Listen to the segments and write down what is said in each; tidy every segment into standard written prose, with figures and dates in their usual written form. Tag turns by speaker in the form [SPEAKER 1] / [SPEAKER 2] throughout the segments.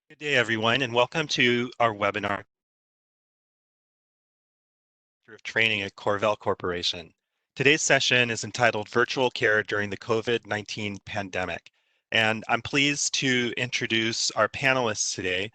[SPEAKER 1] Good day, everyone, and welcome to our webinar of training at Corvell Corporation. Today's session is entitled Virtual Care During the COVID-19 Pandemic. And I'm pleased to introduce our panelists today,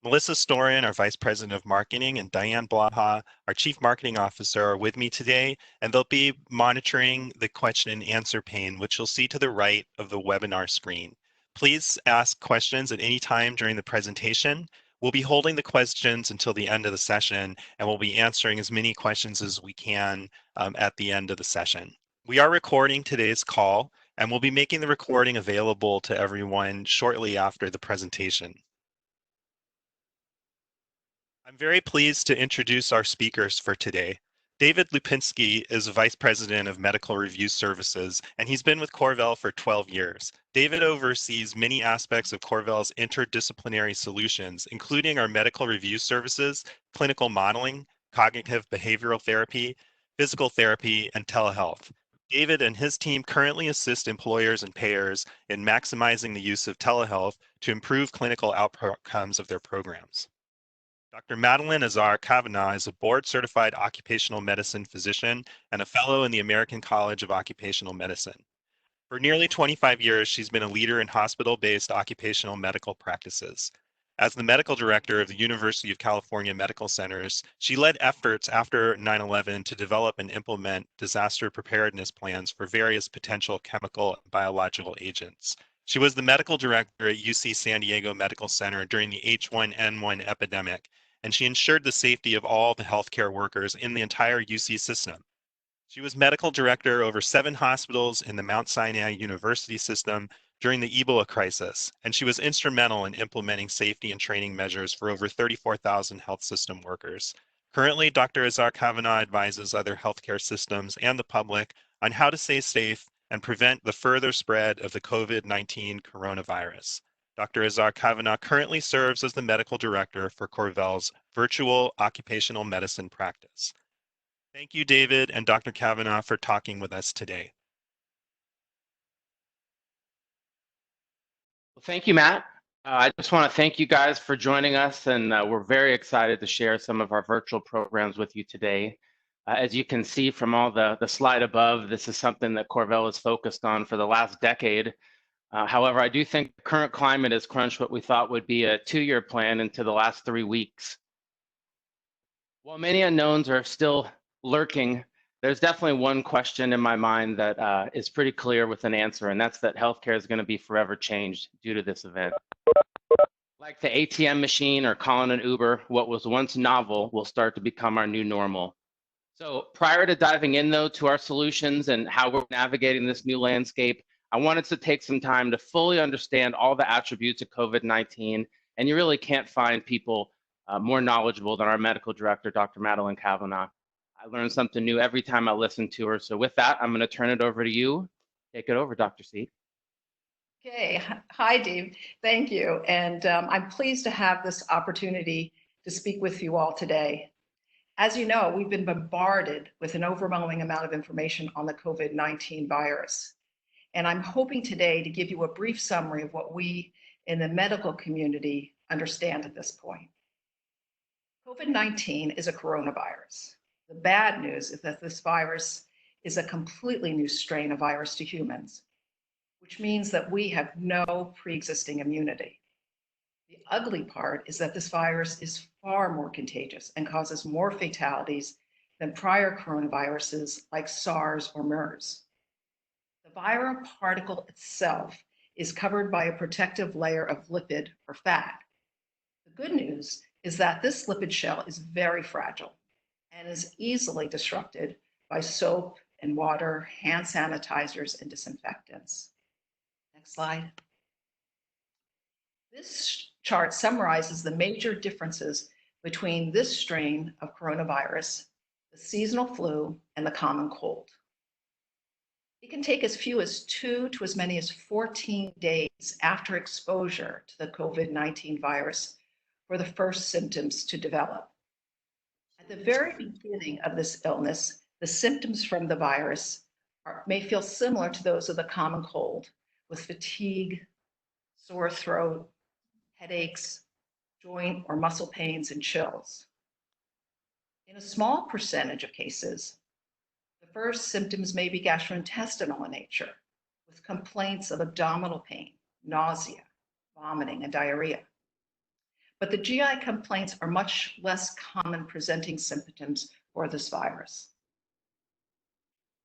[SPEAKER 1] Melissa Storian, our Vice President of Marketing, and Diane Blaha, our Chief Marketing Officer, are with me today, and they'll be monitoring the question and answer pane, which you'll see to the right of the webinar screen. Please ask questions at any time during the presentation. We'll be holding the questions until the end of the session, and we'll be answering as many questions as we can at the end of the session. We are recording today's call, and we'll be making the recording available to everyone shortly after the presentation. I'm very pleased to introduce our speakers for today. David Lupinsky is Vice President of Medical Review Services, and he's been with Corvell for 12 years. David oversees many aspects of Corvell's interdisciplinary solutions, including our medical review services, clinical modeling, cognitive behavioral therapy, physical therapy, and telehealth. David and his team currently assist employers and payers in maximizing the use of telehealth to improve clinical outcomes of their programs. Dr. Madelynn Azar-Cavanagh is a board-certified occupational medicine physician and a fellow in the American College of Occupational Medicine. For nearly 25 years, she's been a leader in hospital-based occupational medical practices. As the medical director of the University of California Medical Centers, she led efforts after 9/11 to develop and implement disaster preparedness plans for various potential chemical and biological agents. She was the medical director at UC San Diego Medical Center during the H1N1 epidemic, and she ensured the safety of all the healthcare workers in the entire UC system. She was medical director over 7 hospitals in the Mount Sinai University system during the Ebola crisis, and she was instrumental in implementing safety and training measures for over 34,000 health system workers. Currently, Dr. Azar-Cavanagh advises other healthcare systems and the public on how to stay safe and prevent the further spread of the COVID-19 coronavirus. Dr. Azar-Cavanagh currently serves as the medical director for Corvell's virtual occupational medicine practice. Thank you, David and Dr. Cavanagh, for talking with us today.
[SPEAKER 2] Well, thank you, Matt. I just want to thank you guys for joining us, and we're very excited to share some of our virtual programs with you today. As you can see from all the slide above, this is something that Corvell is focused on for the last decade. However, I do think the current climate has crunched what we thought would be a 2-year plan into the last 3 weeks. While many unknowns are still lurking, there's definitely one question in my mind that is pretty clear with an answer, and that's that healthcare is going to be forever changed due to this event. Like the ATM machine or calling an Uber, what was once novel will start to become our new normal. So prior to diving in, though, to our solutions and how we're navigating this new landscape, I wanted to take some time to fully understand all the attributes of COVID-19, and you really can't find people more knowledgeable than our medical director, Dr. Madelynn Cavanagh. I learn something new every time I listen to her. So with that, I'm going to turn it over to you. Take it over, Dr. C.
[SPEAKER 3] Okay. Hi, Dave. Thank you. And I'm pleased to have this opportunity to speak with you all today. As you know, we've been bombarded with an overwhelming amount of information on the COVID-19 virus. And I'm hoping today to give you a brief summary of what we in the medical community understand at this point. COVID-19 is a coronavirus. The bad news is that this virus is a completely new strain of virus to humans, which means that we have no pre-existing immunity. The ugly part is that this virus is far more contagious and causes more fatalities than prior coronaviruses like SARS or MERS. The viral particle itself is covered by a protective layer of lipid or fat. The good news is that this lipid shell is very fragile and is easily disrupted by soap and water, hand sanitizers, and disinfectants. Next slide. This chart summarizes the major differences between this strain of coronavirus, the seasonal flu, and the common cold. It can take as few as 2 to as many as 14 days after exposure to the COVID-19 virus for the first symptoms to develop. At the very beginning of this illness, the symptoms from the virus may feel similar to those of the common cold, with fatigue, sore throat, headaches, joint or muscle pains, and chills. In a small percentage of cases, the first symptoms may be gastrointestinal in nature, with complaints of abdominal pain, nausea, vomiting, and diarrhea. But the GI complaints are much less common presenting symptoms for this virus.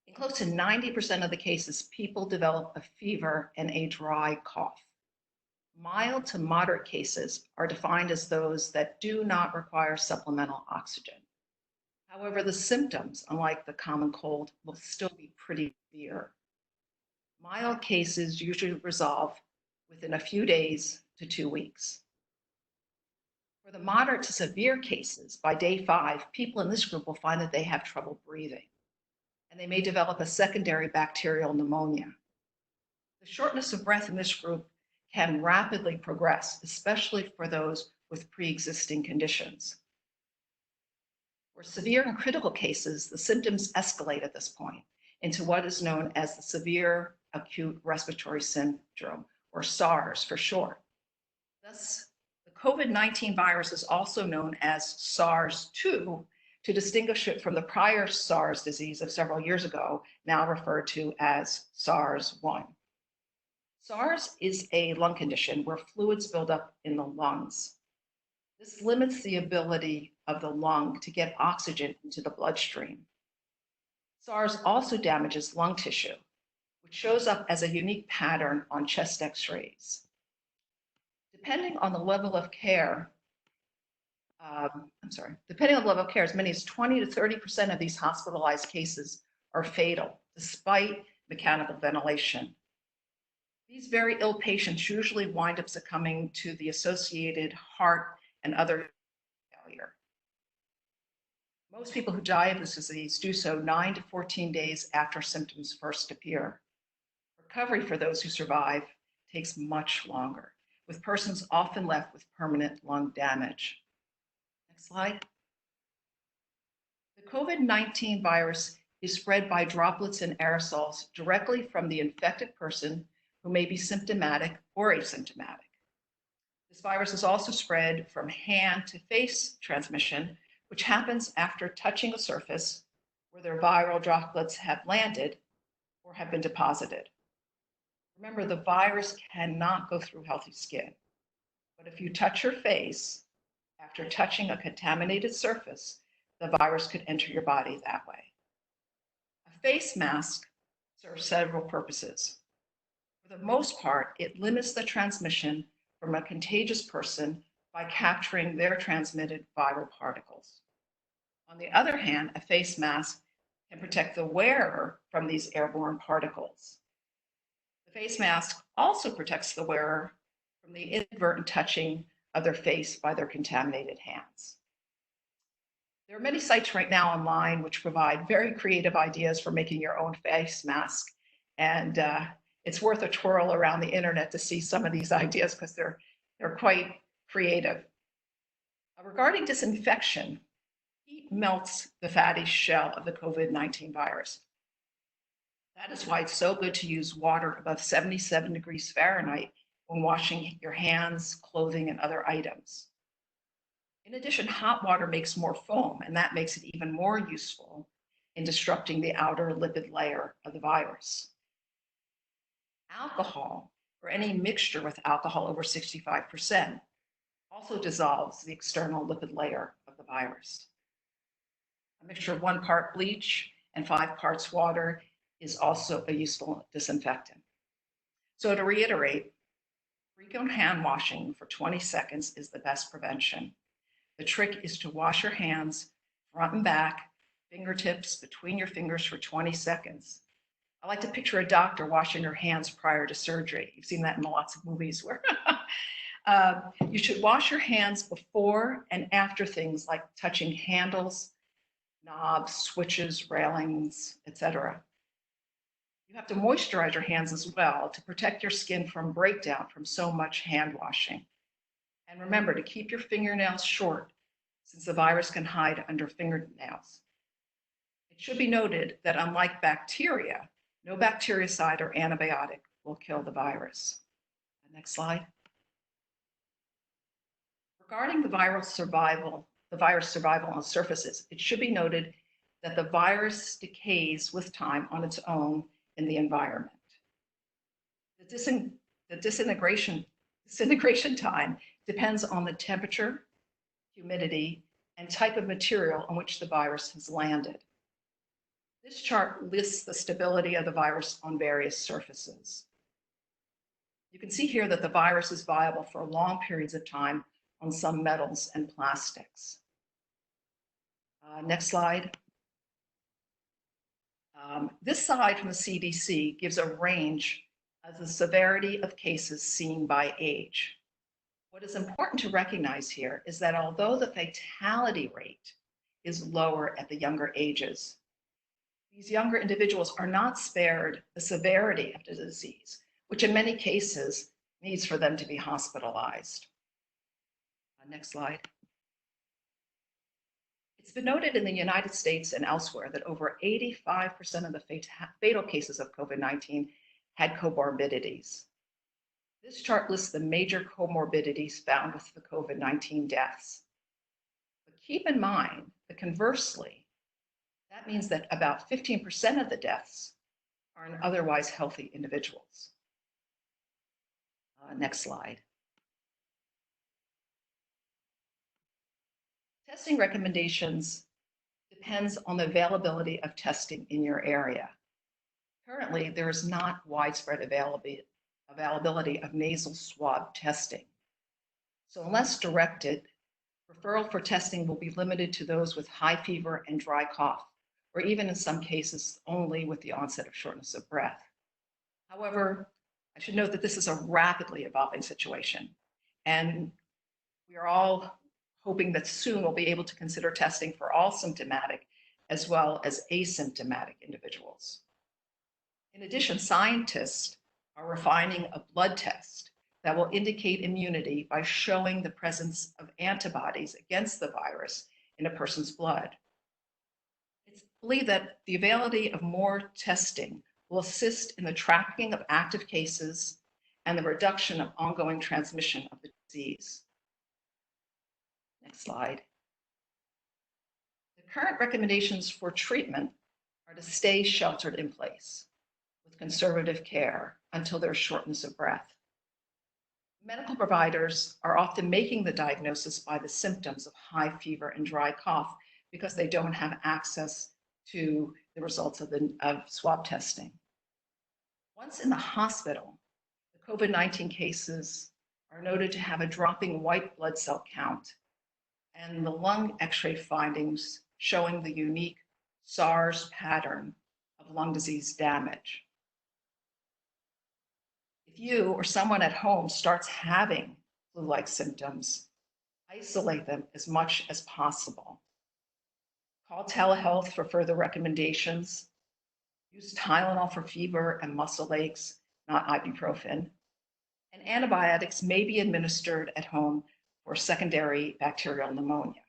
[SPEAKER 3] In close to 90% of the cases, people develop a fever and a dry cough. Mild to moderate cases are defined as those that do not require supplemental oxygen. However, the symptoms, unlike the common cold, will still be pretty severe. Mild cases usually resolve within a few days to 2 weeks. For the moderate to severe cases, by day 5, people in this group will find that they have trouble breathing, and they may develop a secondary bacterial pneumonia. The shortness of breath in this group can rapidly progress, especially for those with pre-existing conditions. For severe and critical cases, the symptoms escalate at this point into what is known as the severe acute respiratory syndrome, or SARS for short. Thus, the COVID-19 virus is also known as SARS-2 to distinguish it from the prior SARS disease of several years ago, now referred to as SARS-1. SARS is a lung condition where fluids build up in the lungs. This limits the ability of the lung to get oxygen into the bloodstream. SARS also damages lung tissue, which shows up as a unique pattern on chest X-rays. Depending on the level of care, as many as 20 to 30% of these hospitalized cases are fatal, despite mechanical ventilation. These very ill patients usually wind up succumbing to the associated heart and other failure. Most people who die of this disease do so 9 to 14 days after symptoms first appear. Recovery for those who survive takes much longer, with persons often left with permanent lung damage. Next slide. The COVID-19 virus is spread by droplets and aerosols directly from the infected person who may be symptomatic or asymptomatic. This virus is also spread from hand to face transmission, which happens after touching a surface where their viral droplets have landed or have been deposited. Remember, the virus cannot go through healthy skin, but if you touch your face after touching a contaminated surface, the virus could enter your body that way. A face mask serves several purposes. For the most part, it limits the transmission from a contagious person by capturing their transmitted viral particles. On the other hand, a face mask can protect the wearer from these airborne particles. The face mask also protects the wearer from the inadvertent touching of their face by their contaminated hands. There are many sites right now online which provide very creative ideas for making your own face mask, and it's worth a twirl around the internet to see some of these ideas because they're quite creative. Regarding disinfection, heat melts the fatty shell of the COVID-19 virus. That is why it's so good to use water above 77 degrees Fahrenheit when washing your hands, clothing, and other items. In addition, hot water makes more foam, and that makes it even more useful in disrupting the outer lipid layer of the virus. Alcohol, or any mixture with alcohol over 65%, also dissolves the external lipid layer of the virus. A mixture of 1 part bleach and 5 parts water is also a useful disinfectant. So to reiterate, frequent hand washing for 20 seconds is the best prevention. The trick is to wash your hands front and back, fingertips between your fingers for 20 seconds. I like to picture a doctor washing her hands prior to surgery. You've seen that in lots of movies where you should wash your hands before and after things like touching handles, knobs, switches, railings, etc. You have to moisturize your hands as well to protect your skin from breakdown from so much hand washing. And remember to keep your fingernails short, since the virus can hide under fingernails. It should be noted that unlike bacteria, no bactericide or antibiotic will kill the virus. Next slide. For Regarding the virus survival on surfaces, it should be noted that the virus decays with time on its own in the environment. The disintegration time depends on the temperature, humidity, and type of material on which the virus has landed. This chart lists the stability of the virus on various surfaces. You can see here that the virus is viable for long periods of time on some metals and plastics. Next slide. This slide from the CDC gives a range of the severity of cases seen by age. What is important to recognize here is that although the fatality rate is lower at the younger ages, these younger individuals are not spared the severity of the disease, which in many cases needs for them to be hospitalized. Next slide. It's been noted in the United States and elsewhere that over 85% of the fatal cases of COVID-19 had comorbidities. This chart lists the major comorbidities found with the COVID-19 deaths. But keep in mind that conversely, that means that about 15% of the deaths are in otherwise healthy individuals. Next slide. Testing recommendations depends on the availability of testing in your area. Currently, there is not widespread availability of nasal swab testing. So unless directed, referral for testing will be limited to those with high fever and dry cough, or even in some cases only with the onset of shortness of breath. However, I should note that this is a rapidly evolving situation, and we are all hoping that soon we'll be able to consider testing for all symptomatic as well as asymptomatic individuals. In addition, scientists are refining a blood test that will indicate immunity by showing the presence of antibodies against the virus in a person's blood. It's believed that the availability of more testing will assist in the tracking of active cases and the reduction of ongoing transmission of the disease. Next slide. The current recommendations for treatment are to stay sheltered in place with conservative care until there's shortness of breath. Medical providers are often making the diagnosis by the symptoms of high fever and dry cough because they don't have access to the results of swab testing. Once in the hospital, the COVID-19 cases are noted to have a dropping white blood cell count and the lung X-ray findings showing the unique SARS pattern of lung disease damage. If you or someone at home starts having flu-like symptoms, isolate them as much as possible. Call telehealth for further recommendations. Use Tylenol for fever and muscle aches, not ibuprofen. And antibiotics may be administered at home for secondary bacterial pneumonia.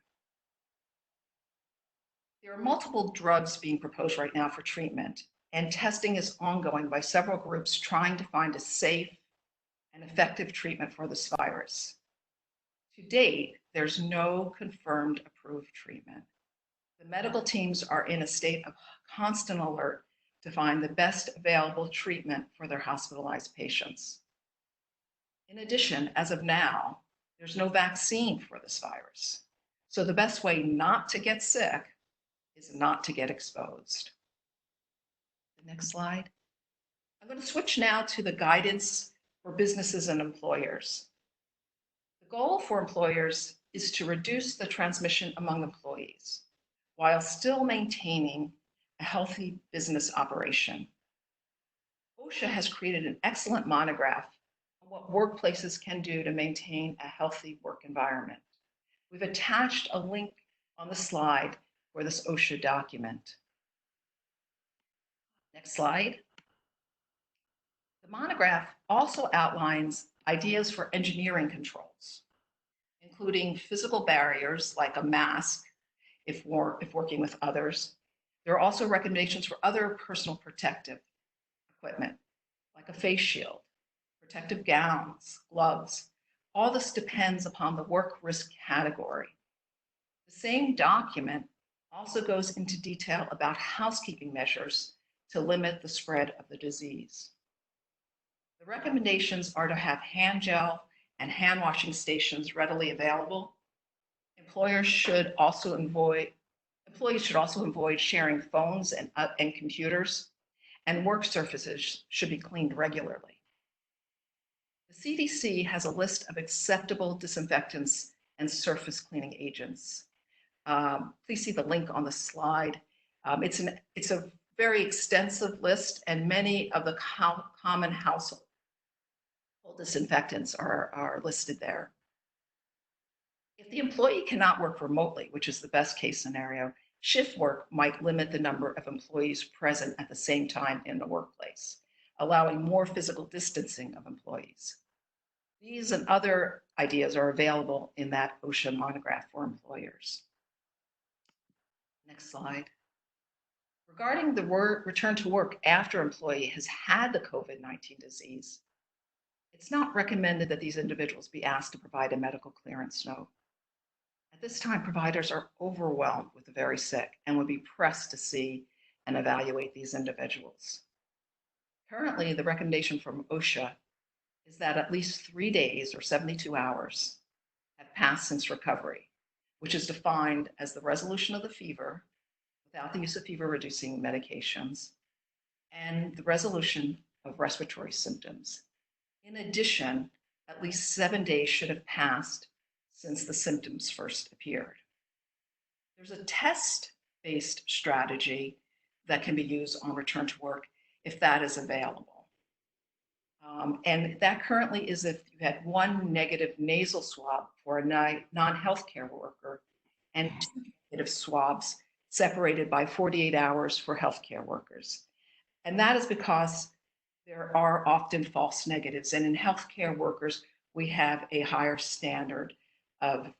[SPEAKER 3] There are multiple drugs being proposed right now for treatment, and testing is ongoing by several groups trying to find a safe and effective treatment for this virus. To date, there's no confirmed approved treatment. The medical teams are in a state of constant alert to find the best available treatment for their hospitalized patients. In addition, as of now, there's no vaccine for this virus. So the best way not to get sick is not to get exposed. The next slide. I'm going to switch now to the guidance for businesses and employers. The goal for employers is to reduce the transmission among employees while still maintaining a healthy business operation. OSHA has created an excellent monograph on what workplaces can do to maintain a healthy work environment. We've attached a link on the slide for this OSHA document. Next slide. The monograph also outlines ideas for engineering controls, including physical barriers like a mask if working with others. There are also recommendations for other personal protective equipment, like a face shield, protective gowns, gloves, All this depends upon the work risk category. The same document also goes into detail about housekeeping measures to limit the spread of the disease. The recommendations are to have hand gel and hand washing stations readily available. Employees should also avoid sharing phones and computers, and work surfaces should be cleaned regularly. The CDC has a list of acceptable disinfectants and surface cleaning agents. Please see the link on the slide. It's a very extensive list, and many of the common household disinfectants are listed there. If the employee cannot work remotely, which is the best case scenario, shift work might limit the number of employees present at the same time in the workplace, allowing more physical distancing of employees. These and other ideas are available in that OSHA monograph for employers. Next slide. Regarding the return to work after employee has had the COVID-19 disease, it's not recommended that these individuals be asked to provide a medical clearance note. At this time, providers are overwhelmed with the very sick and would be pressed to see and evaluate these individuals. Currently, the recommendation from OSHA is that at least 3 days or 72 hours have passed since recovery, which is defined as the resolution of the fever without the use of fever-reducing medications and the resolution of respiratory symptoms. In addition, at least 7 days should have passed since the symptoms first appeared. There's a test-based strategy that can be used on return to work if that is available. And that currently is if you had one negative nasal swab for a non-healthcare worker and 2 negative swabs separated by 48 hours for healthcare workers. And that is because there are often false negatives. And in healthcare workers, we have a higher standard of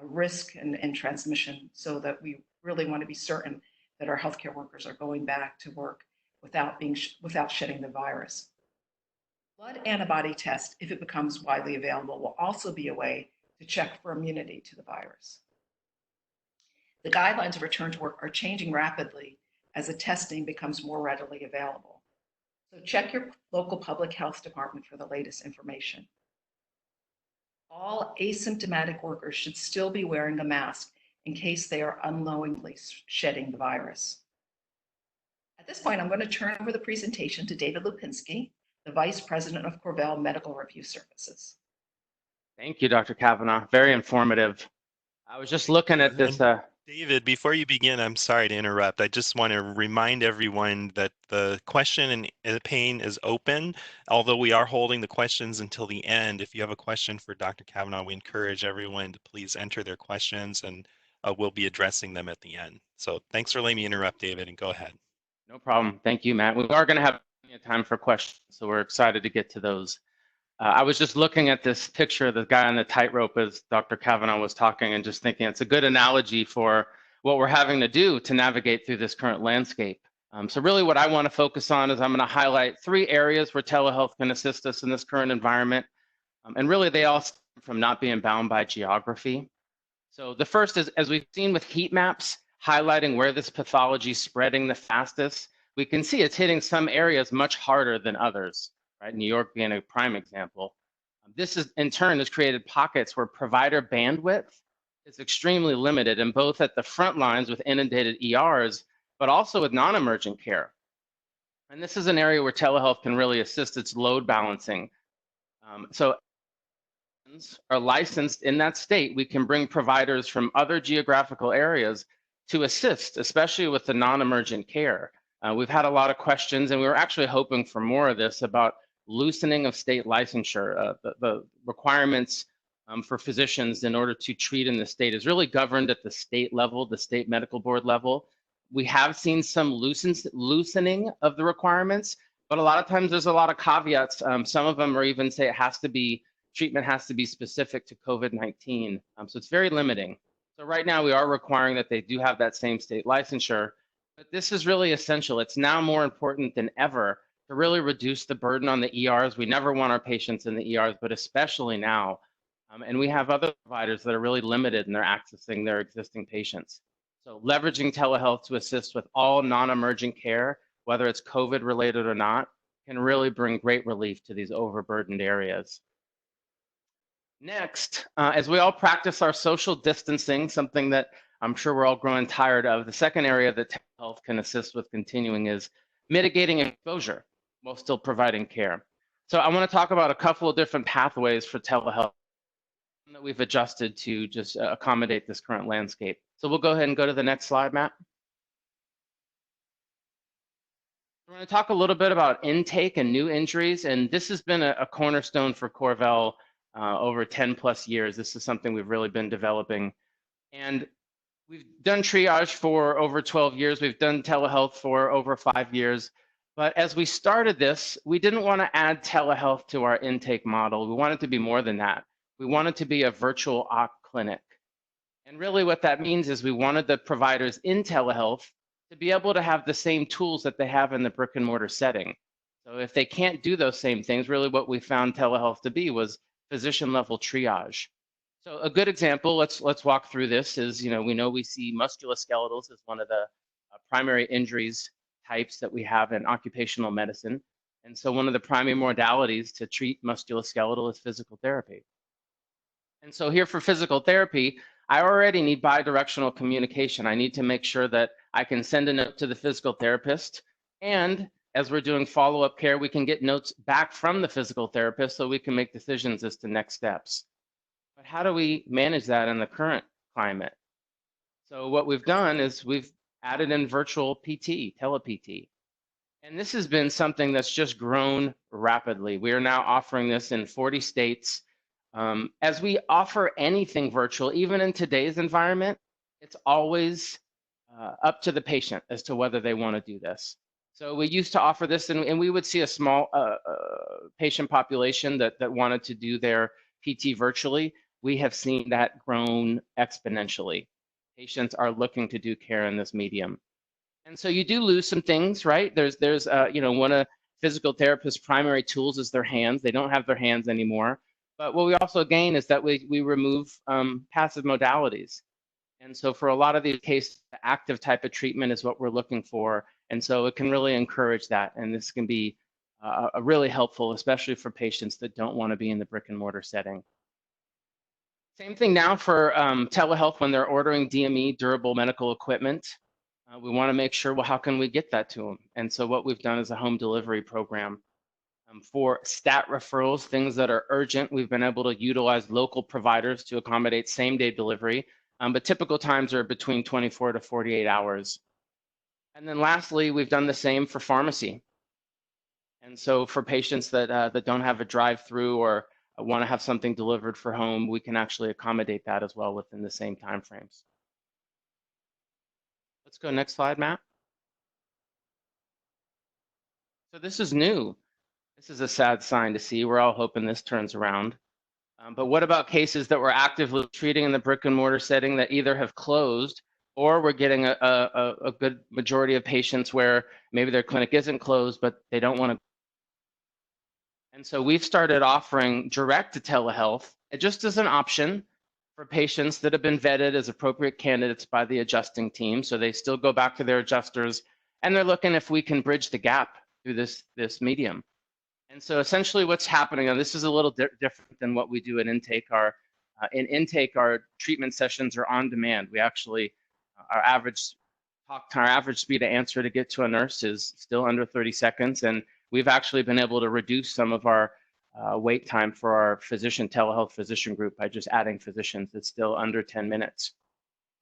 [SPEAKER 3] risk and transmission, so that we really want to be certain that our healthcare workers are going back to work without shedding the virus. Blood antibody test, if it becomes widely available, will also be a way to check for immunity to the virus. The guidelines of return to work are changing rapidly as the testing becomes more readily available. So check your local public health department for the latest information. All asymptomatic workers should still be wearing a mask in case they are unknowingly shedding the virus. At this point, I'm going to turn over the presentation to David Lupinsky, the Vice President of Corvell Medical Review Services.
[SPEAKER 2] Thank you, Dr. Cavanagh. Very informative. I was just looking at this.
[SPEAKER 1] David, before you begin, I'm sorry to interrupt. I just want to remind everyone that the question and pane is open, although we are holding the questions until the end. If you have a question for Dr. Cavanagh, we encourage everyone to please enter their questions, and we'll be addressing them at the end. So thanks for letting me interrupt, David, and go ahead.
[SPEAKER 2] No problem. Thank you, Matt. We are going to have time for questions, so we're excited to get to those. I was just looking at this picture of the guy on the tightrope as Dr. Cavanagh was talking, and just thinking it's a good analogy for what we're having to do to navigate through this current landscape. So really what I want to focus on is I'm going to highlight 3 areas where telehealth can assist us in this current environment. And really they all stem from not being bound by geography. So the first is, as we've seen with heat maps, highlighting where this pathology is spreading the fastest, we can see it's hitting some areas much harder than others. Right? New York being a prime example. This is in turn has created pockets where provider bandwidth is extremely limited, and both at the front lines with inundated ERs, but also with non-emergent care. And this is an area where telehealth can really assist its load balancing. So are licensed in that state, we can bring providers from other geographical areas to assist, especially with the non-emergent care. We've had a lot of questions, and we were actually hoping for more of this about loosening of state licensure. The requirements for physicians in order to treat in the state is really governed at the state level, the state medical board level. We have seen some loosening of the requirements, but a lot of times there's a lot of caveats. Some of them are even say treatment has to be specific to COVID-19. So it's very limiting. So right now we are requiring that they do have that same state licensure, but this is really essential. It's now more important than ever to really reduce the burden on the ERs. We never want our patients in the ERs, but especially now And we have other providers that are really limited in their accessing their existing patients. So leveraging telehealth to assist with all non-emergent care, whether it's COVID related or not, can really bring great relief to these overburdened areas. Next, as we all practice our social distancing, something that I'm sure we're all growing tired of, the second area that telehealth can assist with continuing is mitigating exposure while still providing care. So I want to talk about a couple of different pathways for telehealth that we've adjusted to just accommodate this current landscape. So we'll go ahead and go to the next slide, Matt. We're going to talk a little bit about intake and new injuries, and this has been a cornerstone for Corvell over 10 plus years. This is something we've really been developing. And we've done triage for over 12 years. We've done telehealth for over 5 years. But as we started this, we didn't want to add telehealth to our intake model. We wanted to be more than that. We wanted to be a virtual OC clinic. And really what that means is we wanted the providers in telehealth to be able to have the same tools that they have in the brick and mortar setting. So if they can't do those same things, really what we found telehealth to be was physician level triage. So a good example, let's walk through this, is, we see musculoskeletals as one of the primary injuries types that we have in occupational medicine. And so one of the primary modalities to treat musculoskeletal is physical therapy. And so here for physical therapy, I already need bidirectional communication. I need to make sure that I can send a note to the physical therapist, and as we're doing follow-up care, we can get notes back from the physical therapist so we can make decisions as to next steps. But how do we manage that in the current climate? So what we've done is we've added in virtual PT, tele-PT. And this has been something that's just grown rapidly. We are now offering this in 40 states. As we offer anything virtual, even in today's environment, it's always up to the patient as to whether they want to do this. So we used to offer this, and we would see a small patient population that wanted to do their PT virtually. We have seen that grown exponentially. Patients are looking to do care in this medium. And so you do lose some things, right? There's one of physical therapists' primary tools is their hands. They don't have their hands anymore. But what we also gain is that we remove passive modalities. And so for a lot of these cases, the active type of treatment is what we're looking for. And so it can really encourage that. And this can be really helpful, especially for patients that don't want to be in the brick and mortar setting. Same thing now for telehealth when they're ordering DME, durable medical equipment. We want to make sure, well, how can we get that to them? And so what we've done is a home delivery program. For stat referrals, things that are urgent, we've been able to utilize local providers to accommodate same-day delivery, but typical times are between 24 to 48 hours. And then lastly, we've done the same for pharmacy. And so for patients that don't have a drive-through or want to have something delivered for home, we can actually accommodate that as well within the same timeframes. Let's go next slide, Matt. So this is new. This is a sad sign to see. We're all hoping this turns around. But what about cases that we're actively treating in the brick and mortar setting that either have closed, or we're getting a good majority of patients where maybe their clinic isn't closed, but they don't want to. And so we've started offering direct to telehealth just as an option for patients that have been vetted as appropriate candidates by the adjusting team. So they still go back to their adjusters, and they're looking if we can bridge the gap through this medium. And so essentially what's happening, and this is a little different than what we do in intake. In intake, our treatment sessions are on demand. We actually, our average speed of answer to get to a nurse is still under 30 seconds. And we've actually been able to reduce some of our wait time for our telehealth physician group by just adding physicians. It's still under 10 minutes.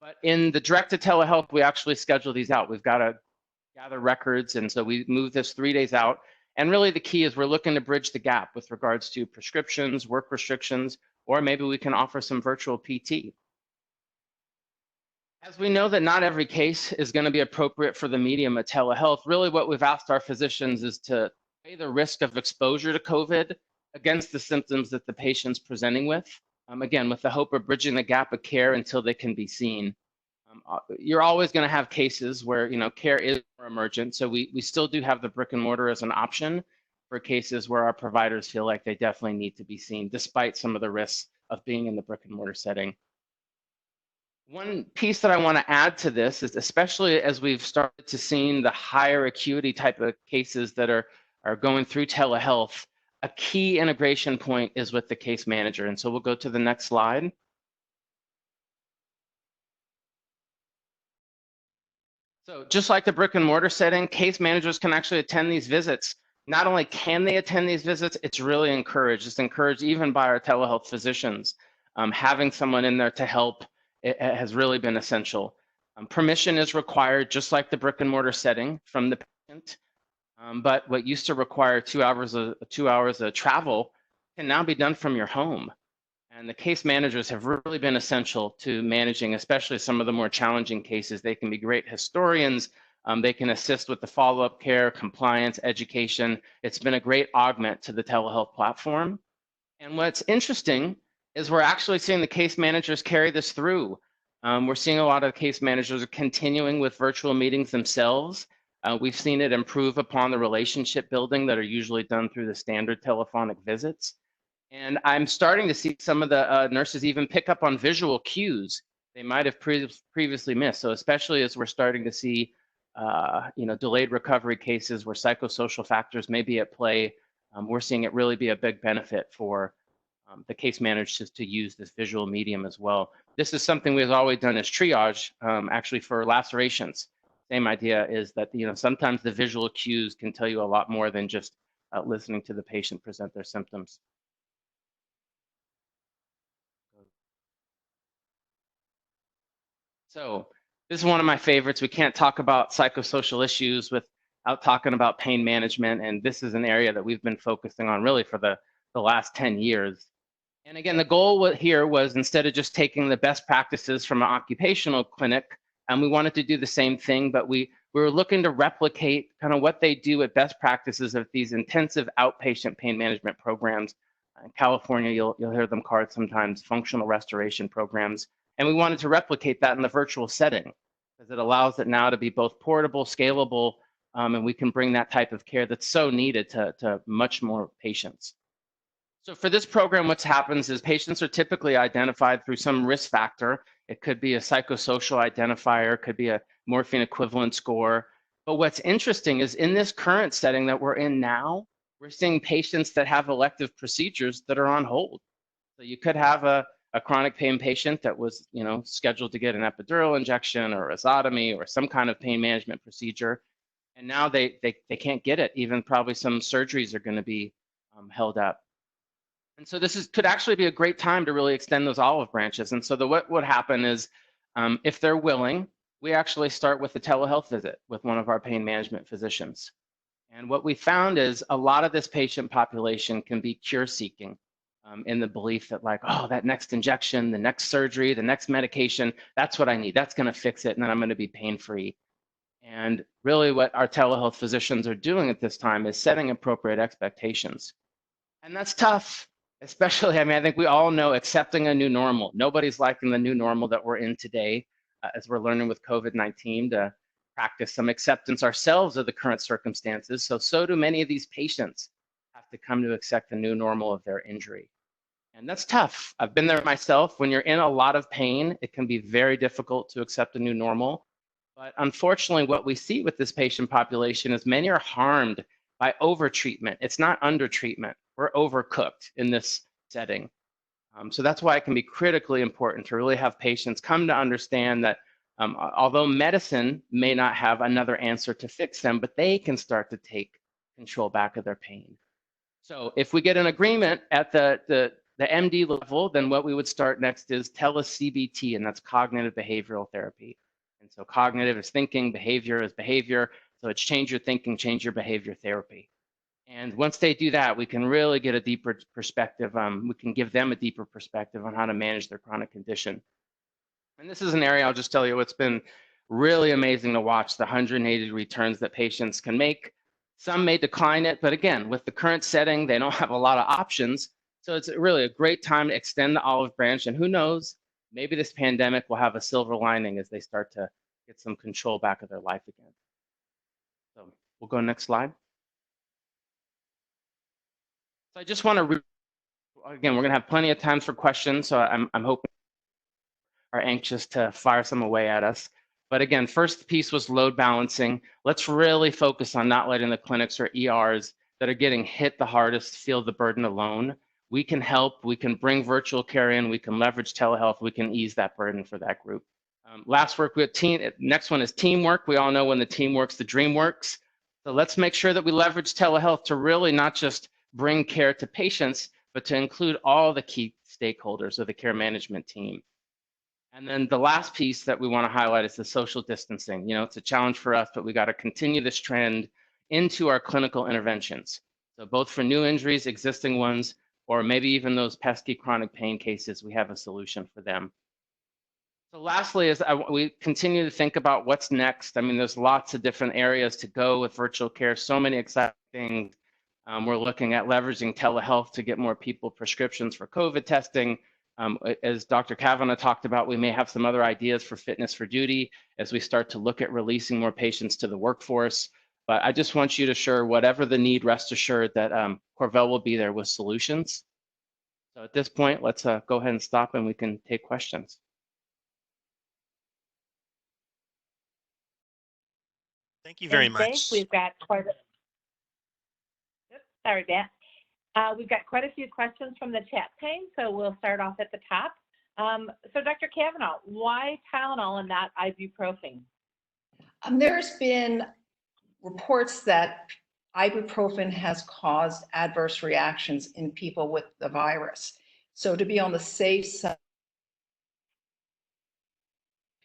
[SPEAKER 2] But in the direct to telehealth, we actually schedule these out. We've got to gather records. And so we move this 3 days out. And really the key is we're looking to bridge the gap with regards to prescriptions, work restrictions, or maybe we can offer some virtual PT. As we know that not every case is going to be appropriate for the medium of telehealth, really what we've asked our physicians is to weigh the risk of exposure to COVID against the symptoms that the patient's presenting with, again, with the hope of bridging the gap of care until they can be seen. You're always going to have cases where care is more emergent, so we still do have the brick and mortar as an option for cases where our providers feel like they definitely need to be seen, despite some of the risks of being in the brick and mortar setting. One piece that I want to add to this is, especially as we've started to see the higher acuity type of cases that are going through telehealth, a key integration point is with the case manager. And so we'll go to the next slide. So just like the brick and mortar setting, case managers can actually attend these visits. Not only can they attend these visits, it's really encouraged. It's encouraged even by our telehealth physicians. Having someone in there to help it has really been essential. Permission is required, just like the brick and mortar setting, from the patient. But what used to require 2 hours of travel can now be done from your home. And the case managers have really been essential to managing, especially some of the more challenging cases. They can be great historians. They can assist with the follow-up care, compliance, education. It's been a great augment to the telehealth platform. And what's interesting is we're actually seeing the case managers carry this through. We're seeing a lot of case managers are continuing with virtual meetings themselves. We've seen it improve upon the relationship building that are usually done through the standard telephonic visits. And I'm starting to see some of the nurses even pick up on visual cues they might have previously missed. So especially as we're starting to see delayed recovery cases where psychosocial factors may be at play, we're seeing it really be a big benefit for the case managers to use this visual medium as well. This is something we've always done as triage, actually for lacerations. Same idea is that sometimes the visual cues can tell you a lot more than just listening to the patient present their symptoms. So this is one of my favorites. We can't talk about psychosocial issues without talking about pain management. And this is an area that we've been focusing on really for the last 10 years. And again, the goal here was, instead of just taking the best practices from an occupational clinic, and we wanted to do the same thing, but we were looking to replicate kind of what they do at best practices of these intensive outpatient pain management programs. In California, you'll hear them called sometimes functional restoration programs. And we wanted to replicate that in the virtual setting, because it allows it now to be both portable, scalable, and we can bring that type of care that's so needed to much more patients. So for this program, what happens is patients are typically identified through some risk factor. It could be a psychosocial identifier, could be a morphine equivalent score. But what's interesting is, in this current setting that we're in now, we're seeing patients that have elective procedures that are on hold. So you could have a chronic pain patient that was scheduled to get an epidural injection or a rhizotomy or some kind of pain management procedure, and now they can't get it. Even probably some surgeries are going to be held up. And so this could actually be a great time to really extend those olive branches. And so what would happen is, if they're willing, we actually start with a telehealth visit with one of our pain management physicians. And what we found is a lot of this patient population can be cure seeking, in the belief that, like, oh, that next injection, the next surgery, the next medication, that's what I need. That's going to fix it. And then I'm going to be pain free. And really what our telehealth physicians are doing at this time is setting appropriate expectations. And that's tough. Especially, I think we all know accepting a new normal. Nobody's liking the new normal that we're in today, as we're learning with COVID-19 to practice some acceptance ourselves of the current circumstances. So do many of these patients have to come to accept the new normal of their injury. And that's tough. I've been there myself. When you're in a lot of pain, it can be very difficult to accept a new normal. But unfortunately, what we see with this patient population is many are harmed by overtreatment. It's not undertreatment. We're overcooked in this setting. So that's why it can be critically important to really have patients come to understand that although medicine may not have another answer to fix them, but they can start to take control back of their pain. So if we get an agreement at the MD level, then what we would start next is tele-CBT, and that's cognitive behavioral therapy. And so cognitive is thinking, behavior is behavior. So it's change your thinking, change your behavior therapy. And once they do that, we can really get a deeper perspective. We can give them a deeper perspective on how to manage their chronic condition. And this is an area, I'll just tell you, it's been really amazing to watch the 180 returns that patients can make. Some may decline it, but again, with the current setting, they don't have a lot of options. So it's really a great time to extend the olive branch. And who knows, maybe this pandemic will have a silver lining as they start to get some control back of their life again. So we'll go next slide. So I just want to Again, we're going to have plenty of times for questions, so I'm hoping are anxious to fire some away at us. But again, first piece was load balancing. Let's really focus on not letting the clinics or ERs that are getting hit the hardest feel the burden alone. We can help, we can bring virtual care in, we can leverage telehealth, we can ease that burden for that group. Last work with team, next one is teamwork. We all know when the team works, the dream works. So let's make sure that we leverage telehealth to really not just bring care to patients, but to include all the key stakeholders of the care management team. And then the last piece that we want to highlight is the social distancing. You know, it's a challenge for us, but we got to continue this trend into our clinical interventions. So both for new injuries, existing ones, or maybe even those pesky chronic pain cases, we have a solution for them. So lastly, is we continue to think about what's next. I mean, there's lots of different areas to go with virtual care, so many exciting things. We're looking at leveraging telehealth to get more people prescriptions for COVID testing. As Dr. Cavanagh talked about, we may have some other ideas for fitness for duty as we start to look at releasing more patients to the workforce. But I just want you to assure whatever the need, rest assured that Corvell will be there with solutions. So at this point, let's go ahead and stop and we can take questions.
[SPEAKER 1] Thank you very
[SPEAKER 4] Thanks, Dave.
[SPEAKER 1] much.
[SPEAKER 4] We've got quite a, oops, sorry, Matt. We've got quite a few questions from the chat pane, so we'll start off at the top. So Dr. Cavanagh, why Tylenol and not ibuprofen?
[SPEAKER 3] There's been reports that ibuprofen has caused adverse reactions in people with the virus. So to be on the safe side,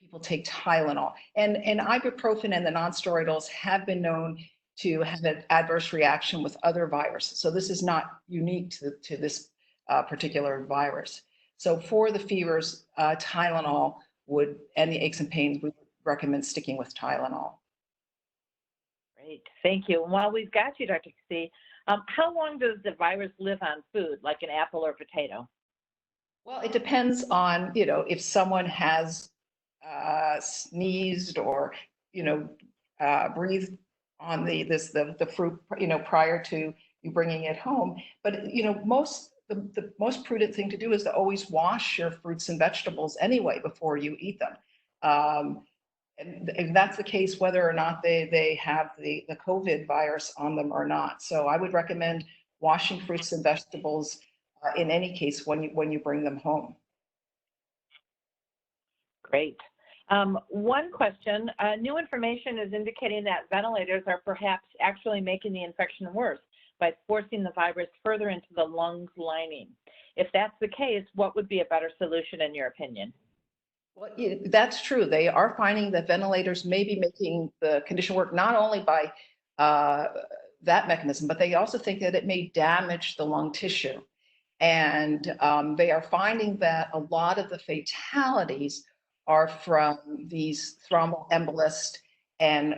[SPEAKER 3] people take Tylenol. And ibuprofen and the nonsteroidals have been known to have an adverse reaction with other viruses. So this is not unique to this particular virus. So for the fevers, Tylenol would, and the aches and pains, we would recommend sticking with Tylenol.
[SPEAKER 4] Great, thank you. And while we've got you, Dr. C, how long does the virus live on food, like an apple or potato?
[SPEAKER 3] Well, it depends on, you know, if someone has sneezed or, you know, breathed on the fruit, you know, prior to you bringing it home. But, you know, the most prudent thing to do is to always wash your fruits and vegetables anyway before you eat them. And that's the case whether or not they have the COVID virus on them or not. So I would recommend washing fruits and vegetables in any case when you bring them home.
[SPEAKER 4] Great. One question, new information is indicating that ventilators are perhaps actually making the infection worse by forcing the virus further into the lungs lining. If that's the case, what would be a better solution in your opinion?
[SPEAKER 3] Well, that's true. They are finding that ventilators may be making the condition work not only by that mechanism, but they also think that it may damage the lung tissue. And they are finding that a lot of the fatalities are from these thromboembolist and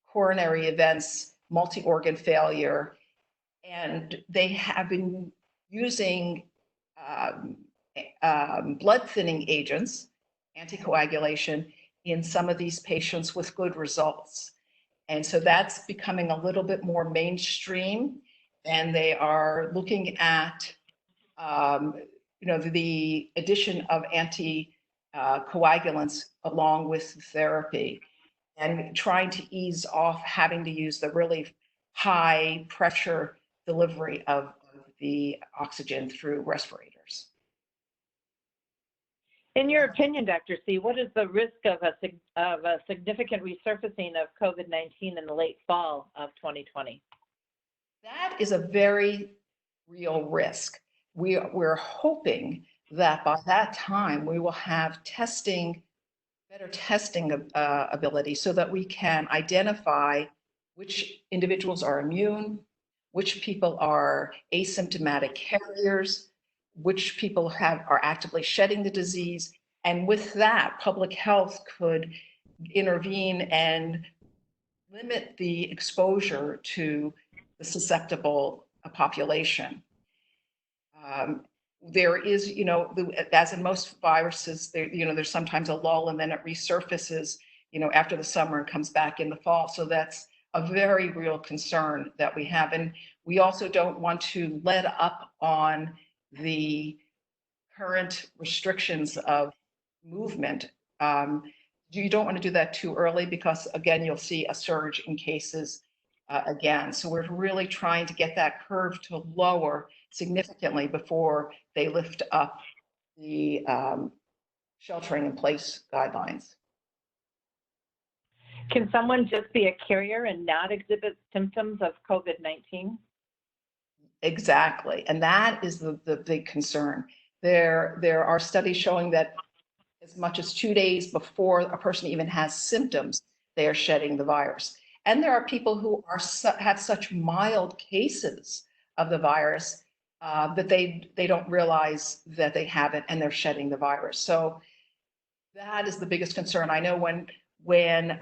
[SPEAKER 3] coronary events, multi-organ failure, and they have been using blood thinning agents, anticoagulation, in some of these patients with good results. And so that's becoming a little bit more mainstream, and they are looking at you know, the addition of anticoagulants along with therapy, and trying to ease off having to use the really high pressure delivery of the oxygen through respirators.
[SPEAKER 4] In your opinion, Dr. C, what is the risk of a significant resurfacing of COVID-19 in the late fall of 2020?
[SPEAKER 3] That is a very real risk. We're hoping that by that time we will have better testing ability so that we can identify which individuals are immune, which people are asymptomatic carriers, which people are actively shedding the disease. And with that, public health could intervene and limit the exposure to the susceptible population. There is, you know, as in most viruses, you know, there's sometimes a lull and then it resurfaces, you know, after the summer and comes back in the fall. So that's a very real concern that we have. And we also don't want to let up on the current restrictions of movement, you don't want to do that too early because, again, you'll see a surge in cases again. So we're really trying to get that curve to lower significantly before they lift up the sheltering in place guidelines.
[SPEAKER 4] Can someone just be a carrier and not exhibit symptoms of COVID-19?
[SPEAKER 3] Exactly. And that is the big concern. There are studies showing that as much as 2 days before a person even has symptoms, they are shedding the virus. And there are people who have such mild cases of the virus that they don't realize that they have it and they're shedding the virus. So that is the biggest concern. I know when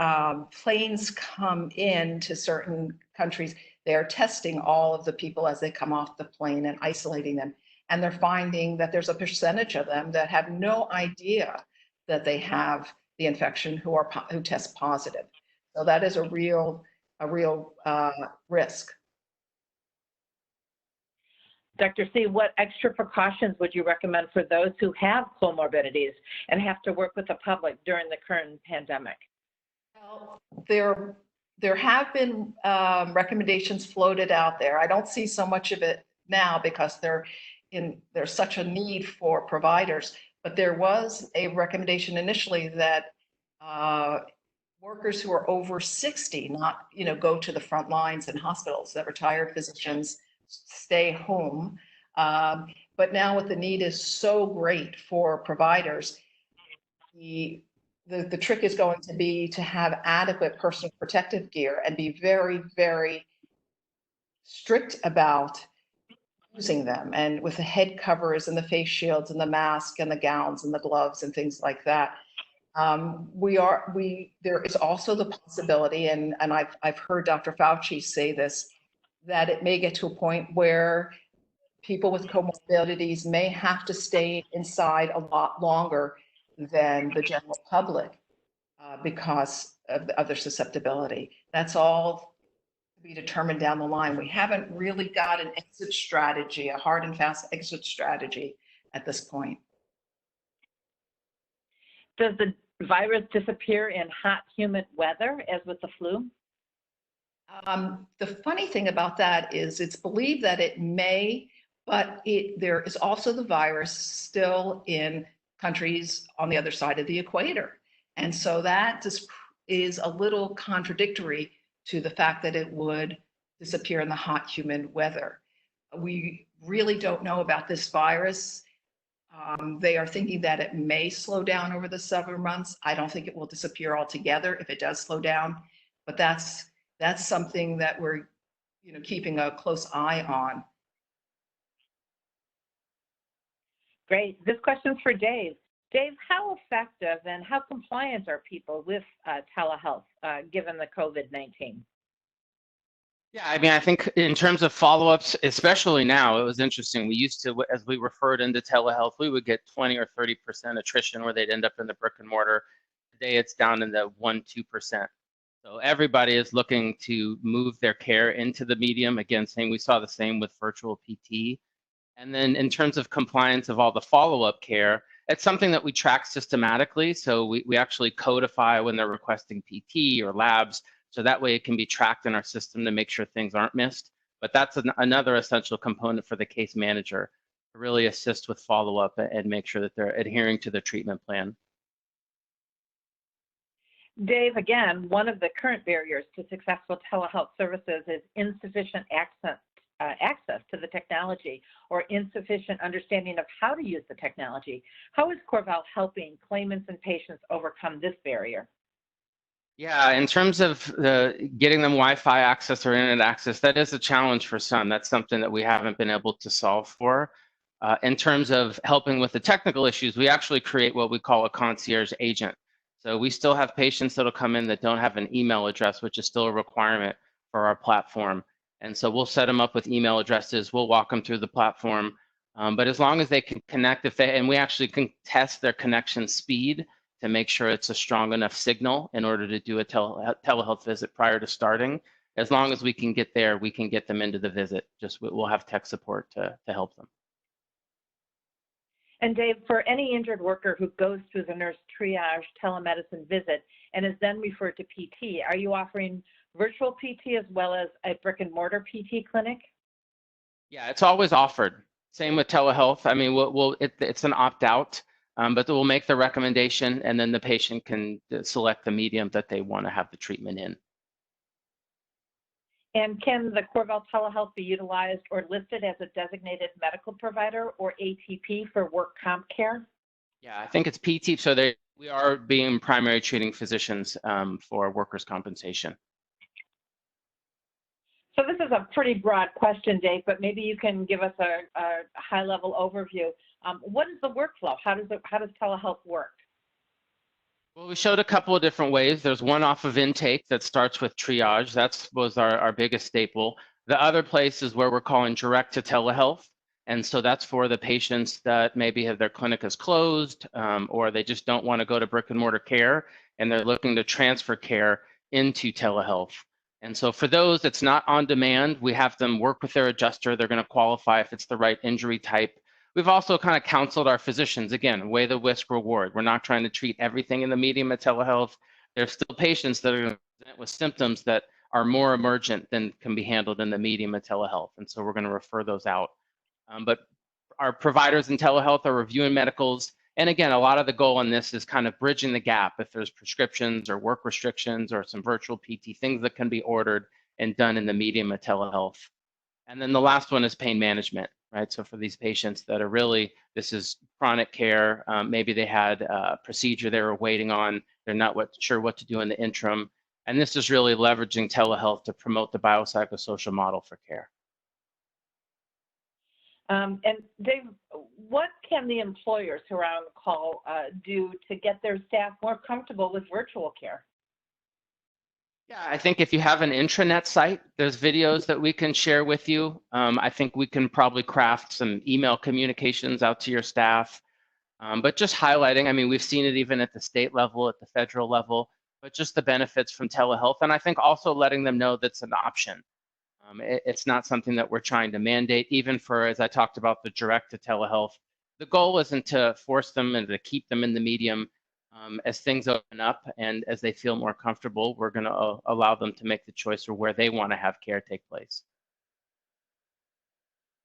[SPEAKER 3] planes come into certain countries, they're testing all of the people as they come off the plane and isolating them. And they're finding that there's a percentage of them that have no idea that they have the infection who test positive. So that is a real risk.
[SPEAKER 4] Dr. C, what extra precautions would you recommend for those who have comorbidities and have to work with the public during the current pandemic?
[SPEAKER 3] Well, there have been recommendations floated out there. I don't see so much of it now because there's such a need for providers, but there was a recommendation initially that workers who are over 60 not go to the front lines in hospitals, that retired physicians stay home. But now with the need is so great for providers, the trick is going to be to have adequate personal protective gear and be very, very strict about using them, and with the head covers and the face shields and the mask and the gowns and the gloves and things like that. There is also the possibility, and I've heard Dr. Fauci say this, that it may get to a point where people with comorbidities may have to stay inside a lot longer than the general public because of their susceptibility. That's all to be determined down the line. We haven't really got an exit strategy, a hard and fast exit strategy at this point.
[SPEAKER 4] Does the virus disappear in hot, humid weather as with the flu?
[SPEAKER 3] The funny thing about that is it's believed that it may, but there is also the virus still in countries on the other side of the equator. And so that just is a little contradictory to the fact that it would disappear in the hot, humid weather. We really don't know about this virus. They are thinking that it may slow down over the summer months. I don't think it will disappear altogether if it does slow down, but that's something that we're keeping a close eye on.
[SPEAKER 4] Great. This question's for Dave. Dave, how effective and how compliant are people with telehealth given the COVID-19?
[SPEAKER 2] Yeah, I mean, I think in terms of follow-ups, especially now, it was interesting. We used to, as we referred into telehealth, we would get 20 or 30% attrition where they'd end up in the brick and mortar. Today, it's down in the 1-2%. So everybody is looking to move their care into the medium. Again, we saw the same with virtual PT. And then in terms of compliance of all the follow-up care, it's something that we track systematically. So we actually codify when they're requesting PT or labs. So that way it can be tracked in our system to make sure things aren't missed. But that's another essential component for the case manager to really assist with follow-up and make sure that they're adhering to the treatment plan.
[SPEAKER 4] Dave, again, one of the current barriers to successful telehealth services is insufficient access to the technology or insufficient understanding of how to use the technology. How is CorVel helping claimants and patients overcome this barrier?
[SPEAKER 2] Yeah, in terms of getting them Wi-Fi access or internet access, that is a challenge for some. That's something that we haven't been able to solve for. In terms of helping with the technical issues, we actually create what we call a concierge agent. So we still have patients that'll come in that don't have an email address, which is still a requirement for our platform. And so we'll set them up with email addresses. We'll walk them through the platform. But as long as they can connect, and we actually can test their connection speed to make sure it's a strong enough signal in order to do a telehealth visit prior to starting. As long as we can get there, we can get them into the visit. Just we'll have tech support to help them.
[SPEAKER 4] And Dave, for any injured worker who goes through the nurse triage telemedicine visit and is then referred to PT, are you offering virtual PT as well as a brick and mortar PT clinic?
[SPEAKER 2] Yeah, it's always offered. Same with telehealth. I mean, it's an opt-out, but we'll make the recommendation, and then the patient can select the medium that they want to have the treatment in.
[SPEAKER 4] And can the CorVel telehealth be utilized or listed as a designated medical provider or ATP for work comp care?
[SPEAKER 2] Yeah, I think it's PT. So we are being primary treating physicians for workers' compensation.
[SPEAKER 4] So this is a pretty broad question, Dave, but maybe you can give us a high-level overview. What is the workflow? How does telehealth work?
[SPEAKER 2] Well, we showed a couple of different ways. There's one off of intake that starts with triage. That was our biggest staple. The other place is where we're calling direct to telehealth. And so that's for the patients that maybe have their clinic is closed or they just don't want to go to brick and mortar care and they're looking to transfer care into telehealth. And so for those, it's not on demand. We have them work with their adjuster. They're going to qualify if it's the right injury type. We've also kind of counseled our physicians, again, weigh the risk reward. We're not trying to treat everything in the medium of telehealth. There's still patients that are going to present with symptoms that are more emergent than can be handled in the medium of telehealth. And so we're going to refer those out. But our providers in telehealth are reviewing medicals. And again, a lot of the goal in this is kind of bridging the gap if there's prescriptions or work restrictions or some virtual PT, things that can be ordered and done in the medium of telehealth. And then the last one is pain management, right? So for these patients that are really, this is chronic care, maybe they had a procedure they were waiting on, they're not sure what to do in the interim. And this is really leveraging telehealth to promote the biopsychosocial model for care.
[SPEAKER 4] And Dave, what can the employers who are on the call do to get their staff more comfortable with virtual care?
[SPEAKER 2] Yeah, I think if you have an intranet site, there's videos that we can share with you. I think we can probably craft some email communications out to your staff, but just highlighting, I mean, we've seen it even at the state level, at the federal level, but just the benefits from telehealth. And I think also letting them know that's an option. It's not something that we're trying to mandate, even for, as I talked about, the direct to telehealth. The goal isn't to force them and to keep them in the medium. As things open up and as they feel more comfortable, we're going to allow them to make the choice for where they want to have care take place.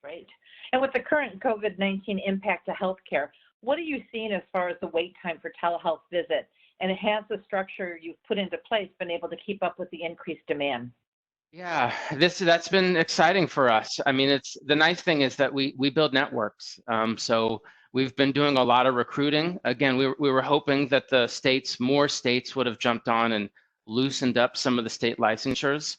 [SPEAKER 4] Great. And with the current COVID-19 impact to healthcare, what are you seeing as far as the wait time for telehealth visit? And has the structure you've put into place been able to keep up with the increased demand?
[SPEAKER 2] Yeah, that's been exciting for us. I mean, it's the nice thing is that we build networks. So we've been doing a lot of recruiting. Again, we were hoping that more states would have jumped on and loosened up some of the state licensures.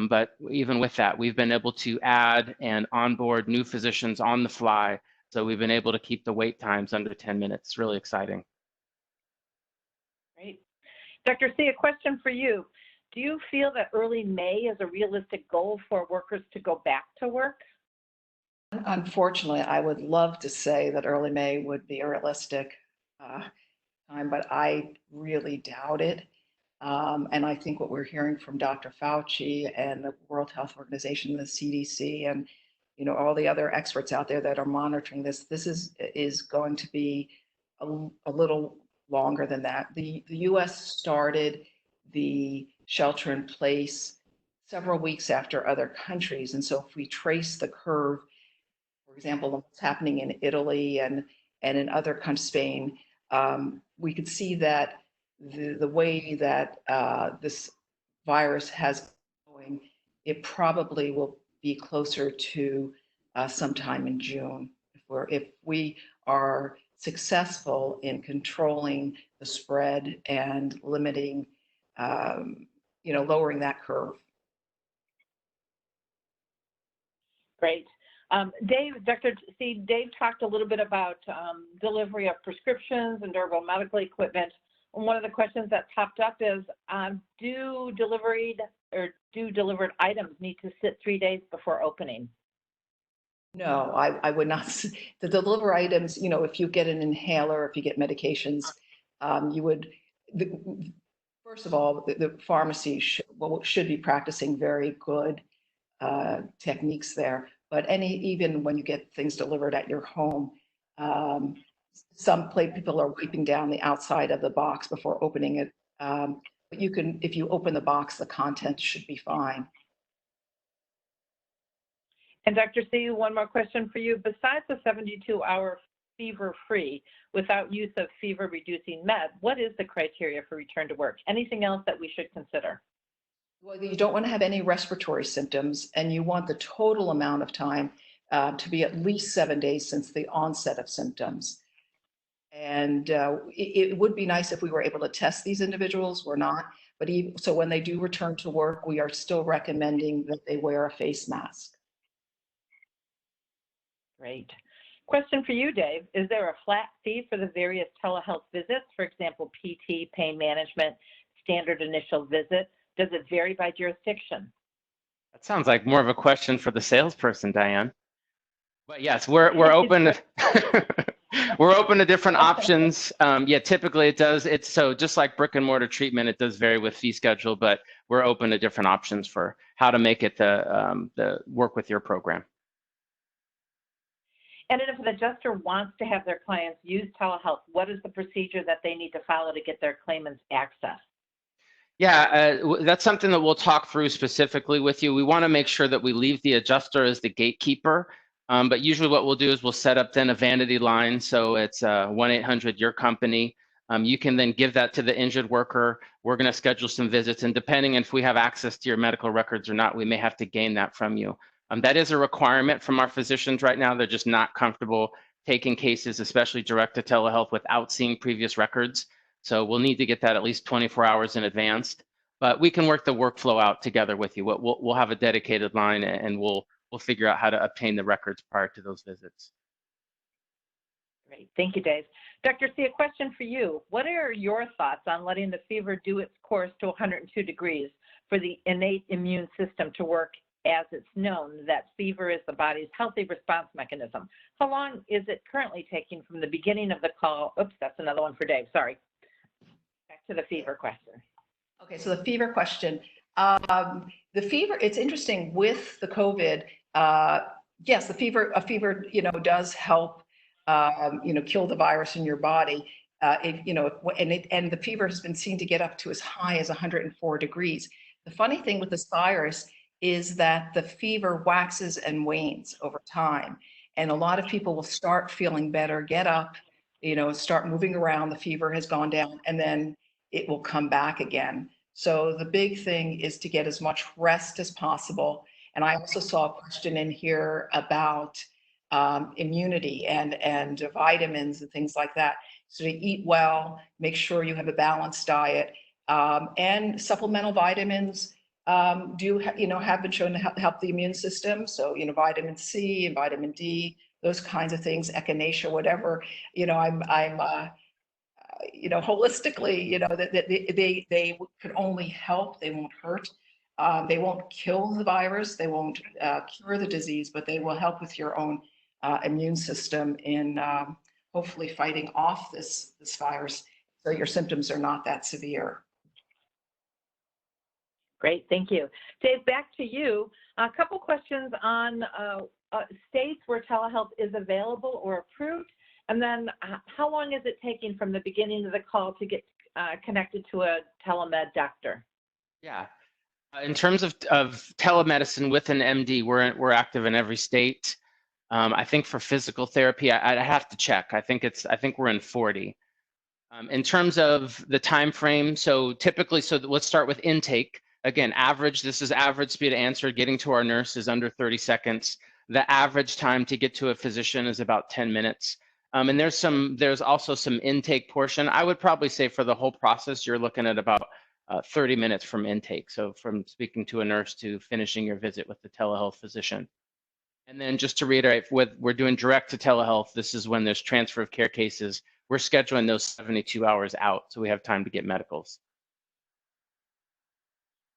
[SPEAKER 2] But even with that, we've been able to add and onboard new physicians on the fly. So we've been able to keep the wait times under 10 minutes. Really exciting.
[SPEAKER 4] Great. Dr. C, a question for you. Do you feel that early May is a realistic goal for workers to go back to work?
[SPEAKER 3] Unfortunately, I would love to say that early May would be a realistic time, but I really doubt it. And I think what we're hearing from Dr. Fauci and the World Health Organization, the CDC, and all the other experts out there that are monitoring this is going to be a little longer than that. The U.S. started the shelter in place several weeks after other countries. And so if we trace the curve, for example, what's happening in Italy and in other countries, Spain, we could see that the way that this virus has going, it probably will be closer to sometime in June. If we are successful in controlling the spread and limiting lowering that curve.
[SPEAKER 4] Great. Dr. C, Dave talked a little bit about delivery of prescriptions and durable medical equipment. And one of the questions that popped up is, do delivered items need to sit 3 days before opening?
[SPEAKER 3] No, I would not. The deliver items, if you get an inhaler, if you get medications, you would. First of all, the pharmacy should be practicing very good techniques there. But even when you get things delivered at your home, Some people are wiping down the outside of the box before opening it. But you can, if you open the box, the content should be fine.
[SPEAKER 4] And Dr. C, one more question for you. Besides the 72-hour fever-free, without use of fever-reducing med, what is the criteria for return to work? Anything else that we should consider?
[SPEAKER 3] Well, you don't want to have any respiratory symptoms, and you want the total amount of time to be at least 7 days since the onset of symptoms. And it would be nice if we were able to test these individuals. We're not, but so when they do return to work, we are still recommending that they wear a face mask.
[SPEAKER 4] Great. Question for you, Dave. Is there a flat fee for the various telehealth visits? For example, PT, pain management, standard initial visit. Does it vary by jurisdiction?
[SPEAKER 2] That sounds like more of a question for the salesperson, Diane. But yes, we're open to we're open to different options. Yeah, typically it does. It's so just like brick and mortar treatment, it does vary with fee schedule, but we're open to different options for how to make it the work with your program.
[SPEAKER 4] And if an adjuster wants to have their clients use telehealth, what is the procedure that they need to follow to get their claimants access?
[SPEAKER 2] Yeah, that's something that we'll talk through specifically with you. We want to make sure that we leave the adjuster as the gatekeeper. But usually what we'll do is we'll set up then a vanity line. So it's 1-800-YOUR-COMPANY. You can then give that to the injured worker. We're going to schedule some visits. And depending if we have access to your medical records or not, we may have to gain that from you. That is a requirement from our physicians right now. They're just not comfortable taking cases, especially direct to telehealth, without seeing previous records. So we'll need to get that at least 24 hours in advance. But we can work the workflow out together with you. We'll have a dedicated line, and we'll figure out how to obtain the records prior to those visits.
[SPEAKER 4] Great, thank you, Dave. Dr. C, a question for you. What are your thoughts on letting the fever do its course to 102 degrees for the innate immune system to work as it's known that fever is the body's healthy response mechanism? How long is it currently taking from the beginning of the call? Oops, that's another one for Dave, sorry. Back to the fever question.
[SPEAKER 3] Okay, so the fever question. The fever, it's interesting with the COVID, yes, a fever, does help, kill the virus in your body. And the fever has been seen to get up to as high as 104 degrees. The funny thing with this virus is that the fever waxes and wanes over time. And a lot of people will start feeling better, get up, start moving around, the fever has gone down, and then it will come back again. So the big thing is to get as much rest as possible. And I also saw a question in here about immunity and vitamins and things like that. So to eat well, make sure you have a balanced diet, and supplemental vitamins have been shown to help the immune system. So, vitamin C and vitamin D, those kinds of things, echinacea, whatever, holistically, that they could only help, they won't hurt. They won't kill the virus, they won't cure the disease, but they will help with your own immune system in hopefully fighting off this virus so your symptoms are not that severe.
[SPEAKER 4] Great, thank you. Dave, back to you. A couple questions on states where telehealth is available or approved, and then how long is it taking from the beginning of the call to get connected to a telemed doctor?
[SPEAKER 2] Yeah, in terms of telemedicine with an MD, we're active in every state. I think for physical therapy, I have to check. I think we're in 40. In terms of the time frame, so typically, let's start with intake. Again, average, this is average speed of answer. Getting to our nurse is under 30 seconds. The average time to get to a physician is about 10 minutes. And there's also some intake portion. I would probably say for the whole process, you're looking at about 30 minutes from intake. So from speaking to a nurse to finishing your visit with the telehealth physician. And then just to reiterate, we're doing direct to telehealth. This is when there's transfer of care cases. We're scheduling those 72 hours out, so we have time to get medicals.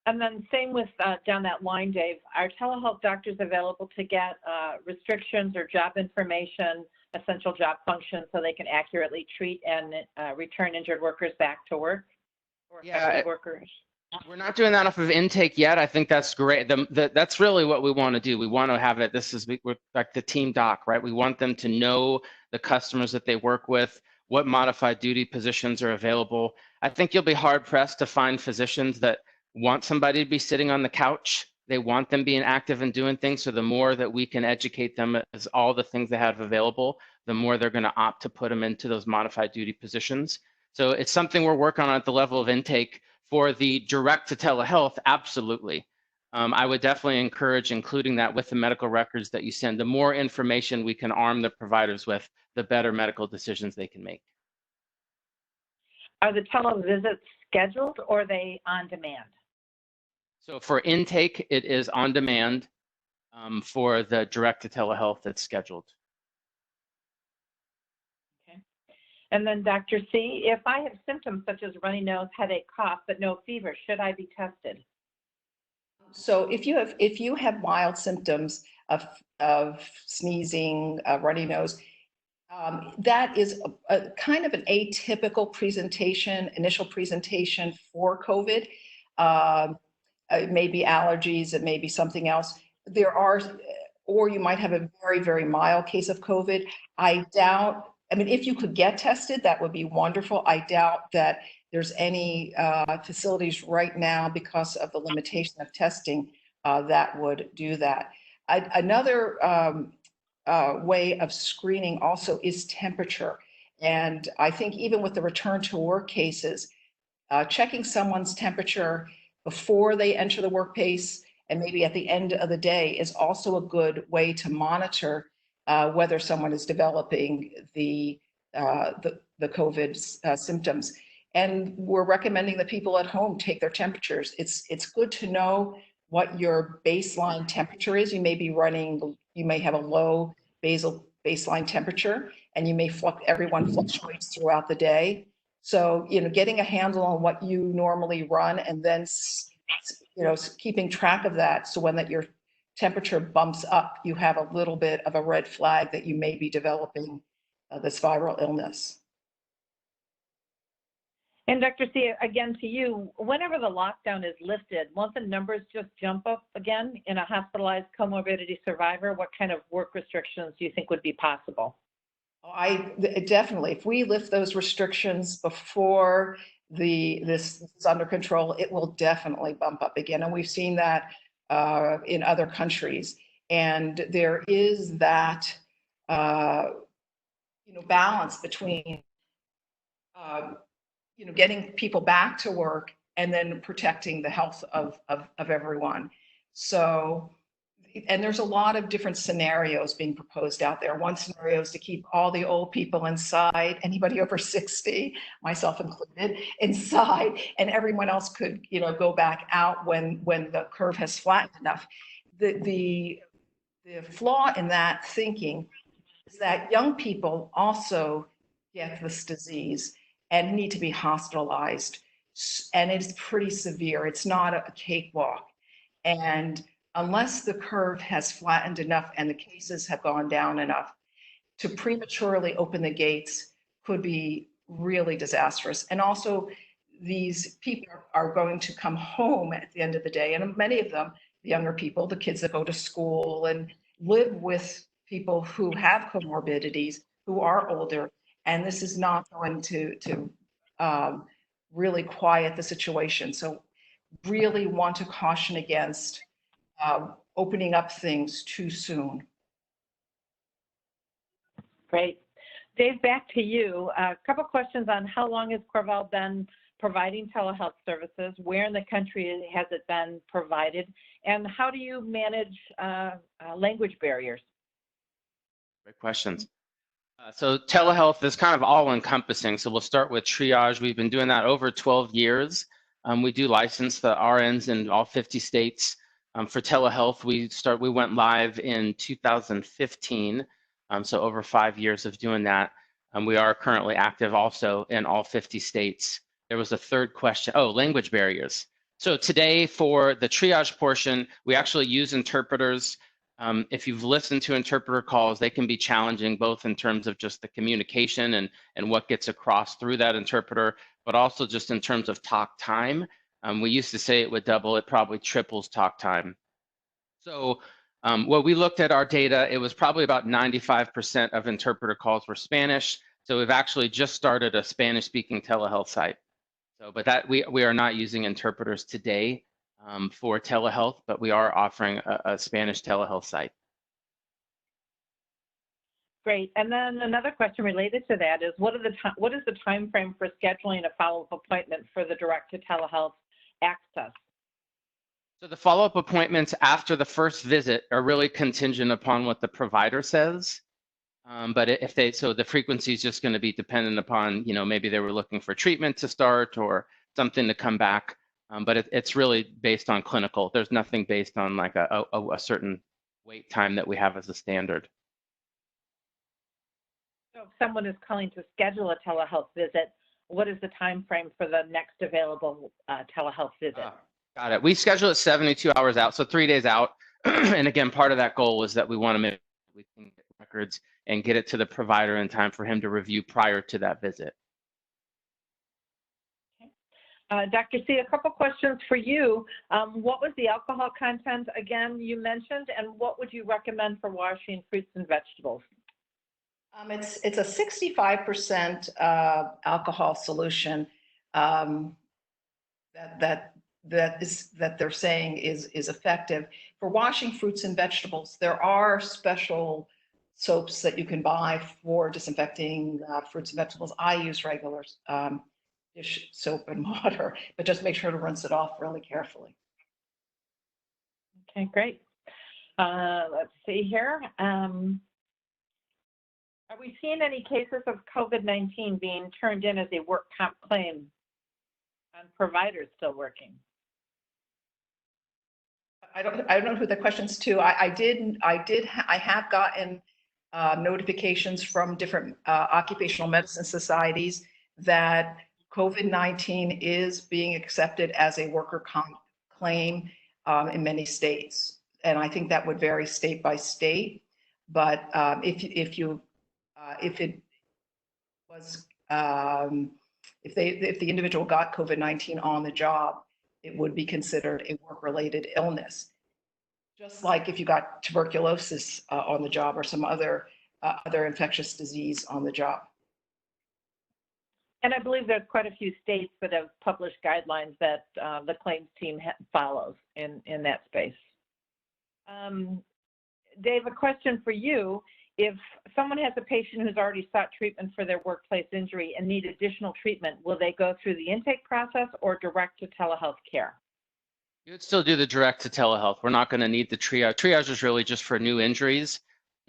[SPEAKER 4] And then same with down that line, Dave, are telehealth doctors available to get restrictions or job information, essential job functions, so they can accurately treat and return injured workers back to work? Or affected workers?
[SPEAKER 2] We're not doing that off of intake yet. I think that's great. That's really what we want to do. We want to have it. We're like the team doc, right? We want them to know the customers that they work with, what modified duty positions are available. I think you'll be hard pressed to find physicians that want somebody to be sitting on the couch. They want them being active and doing things. So the more that we can educate them as all the things they have available, the more they're going to opt to put them into those modified duty positions. So it's something we're working on at the level of intake. For the direct to telehealth, absolutely. I would definitely encourage including that with the medical records that you send. The more information we can arm the providers with, the better medical decisions they can make.
[SPEAKER 4] Are the televisits scheduled or are they on demand?
[SPEAKER 2] So for intake, it is on demand. For the direct to telehealth, it's scheduled.
[SPEAKER 4] Okay. And then Dr. C, if I have symptoms such as runny nose, headache, cough, but no fever, should I be tested?
[SPEAKER 3] So if you have mild symptoms of sneezing, runny nose, that is a kind of an atypical initial presentation for COVID. It may be allergies, it may be something else. Or you might have a very, very mild case of COVID. If you could get tested, that would be wonderful. I doubt that there's any facilities right now, because of the limitation of testing, that would do that. Another way of screening also is temperature. And I think even with the return to work cases, checking someone's temperature before they enter the workplace and maybe at the end of the day is also a good way to monitor whether someone is developing the COVID symptoms. And we're recommending that people at home take their temperatures. It's good to know what your baseline temperature is. You may have a low baseline temperature, and everyone fluctuates throughout the day. So, getting a handle on what you normally run, and then, keeping track of that, so when your temperature bumps up, you have a little bit of a red flag that you may be developing this viral illness.
[SPEAKER 4] And Dr. C, again to you, whenever the lockdown is lifted, won't the numbers just jump up again in a hospitalized comorbidity survivor? What kind of work restrictions do you think would be possible?
[SPEAKER 3] Definitely, if we lift those restrictions before this is under control, it will definitely bump up again. And we've seen that in other countries. And there is that, balance between, getting people back to work and then protecting the health of everyone. So, and there's a lot of different scenarios being proposed out there. One scenario is to keep all the old people inside, anybody over 60, myself included, inside, and everyone else could, go back out when the curve has flattened enough. The flaw in that thinking is that young people also get this disease and need to be hospitalized. And it's pretty severe. It's not a cakewalk. And unless the curve has flattened enough and the cases have gone down enough, to prematurely open the gates could be really disastrous. And also, these people are going to come home at the end of the day. And many of them, the younger people, the kids that go to school and live with people who have comorbidities, who are older. And this is not going to really quiet the situation. So really want to caution against opening up things too soon.
[SPEAKER 4] Great. Dave, back to you. A couple questions on how long has CorVel been providing telehealth services? Where in the country has it been provided? And how do you manage language barriers?
[SPEAKER 2] Great questions. So telehealth is kind of all encompassing. So we'll start with triage. We've been doing that over 12 years. We do license the RNs in all 50 states. For telehealth, we went live in 2015. So over 5 years of doing that. We are currently active also in all 50 states. There was a third question. Oh, language barriers. So today for the triage portion, we actually use interpreters. If you've listened to interpreter calls, they can be challenging both in terms of just the communication and what gets across through that interpreter, but also just in terms of talk time. We used to say it would double, it probably triples talk time. So When we looked at our data, it was probably about 95% of interpreter calls were Spanish. So we've actually just started a Spanish-speaking telehealth site. So, but that we are not using interpreters today for telehealth, but we are offering a Spanish telehealth site.
[SPEAKER 4] Great. And then another question related to that is, what is the time frame for scheduling a follow-up appointment for the direct to telehealth access?
[SPEAKER 2] So the follow-up appointments after the first visit are really contingent upon what the provider says. But so the frequency is just going to be dependent upon, maybe they were looking for treatment to start or something to come back. But it's really based on clinical. There's nothing based on like a certain wait time that we have as a standard.
[SPEAKER 4] So if someone is calling to schedule a telehealth visit, what is the time frame for the next available telehealth visit?
[SPEAKER 2] Got it. We schedule it 72 hours out, so 3 days out. And again, part of that goal is that we want to make we can get records and get it to the provider in time for him to review prior to that visit.
[SPEAKER 4] Okay. Dr. C, a couple questions for you. What was the alcohol content again you mentioned, and what would you recommend for washing fruits and vegetables?
[SPEAKER 3] It's a 65% alcohol solution that they're saying is effective for washing fruits and vegetables. There are special soaps that you can buy for disinfecting fruits and vegetables. I use regular dish soap and water, but just make sure to rinse it off really carefully.
[SPEAKER 4] Okay, great. Let's see here. Are we seeing any cases of COVID-19 being turned in as a work comp claim on providers still working?
[SPEAKER 3] I don't know who the question's to. I have gotten notifications from different occupational medicine societies that COVID-19 is being accepted as a worker comp claim in many states, and I think that would vary state by state. But if the individual got COVID-19 on the job, it would be considered a work-related illness. Just like if you got tuberculosis on the job or some other infectious disease on the job.
[SPEAKER 4] And I believe there's quite a few states that have published guidelines that the claims team follows in that space. Dave, a question for you. If someone has a patient who's already sought treatment for their workplace injury and need additional treatment, will they go through the intake process or direct to telehealth care?
[SPEAKER 2] You would still do the direct to telehealth. We're not going to need the triage. Triage is really just for new injuries.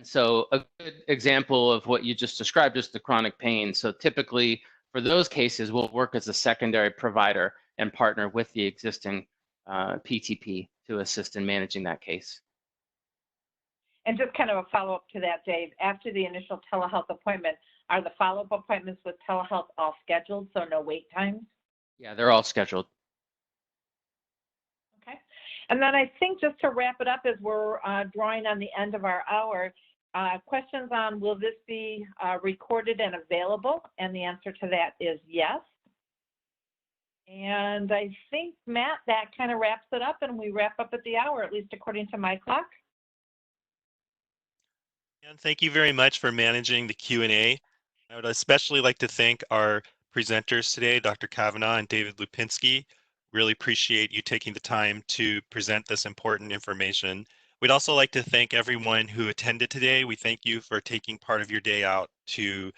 [SPEAKER 2] So a good example of what you just described is the chronic pain. So typically for those cases, we'll work as a secondary provider and partner with the existing PTP to assist in managing that case.
[SPEAKER 4] And just kind of a follow-up to that, Dave, after the initial telehealth appointment, are the follow-up appointments with telehealth all scheduled, so no wait times?
[SPEAKER 2] Yeah, they're all scheduled.
[SPEAKER 4] Okay. And then I think just to wrap it up as we're drawing on the end of our hour, questions on will this be recorded and available? And the answer to that is yes. And I think, Matt, that kind of wraps it up, and we wrap up at the hour, at least according to my clock.
[SPEAKER 1] And thank you very much for managing the Q&A. I would especially like to thank our presenters today, Dr. Cavanagh and David Lupinsky. Really appreciate you taking the time to present this important information. We'd also like to thank everyone who attended today. We thank you for taking part of your day out to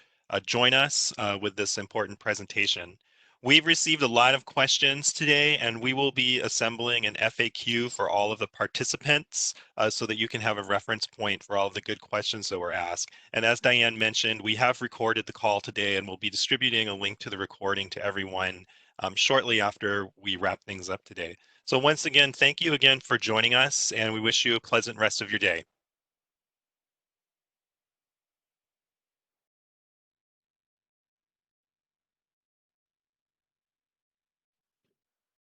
[SPEAKER 1] join us with this important presentation. We've received a lot of questions today, and we will be assembling an FAQ for all of the participants so that you can have a reference point for all of the good questions that were asked. And as Diane mentioned, we have recorded the call today, and we'll be distributing a link to the recording to everyone shortly after we wrap things up today. So once again, thank you again for joining us, and we wish you a pleasant rest of your day.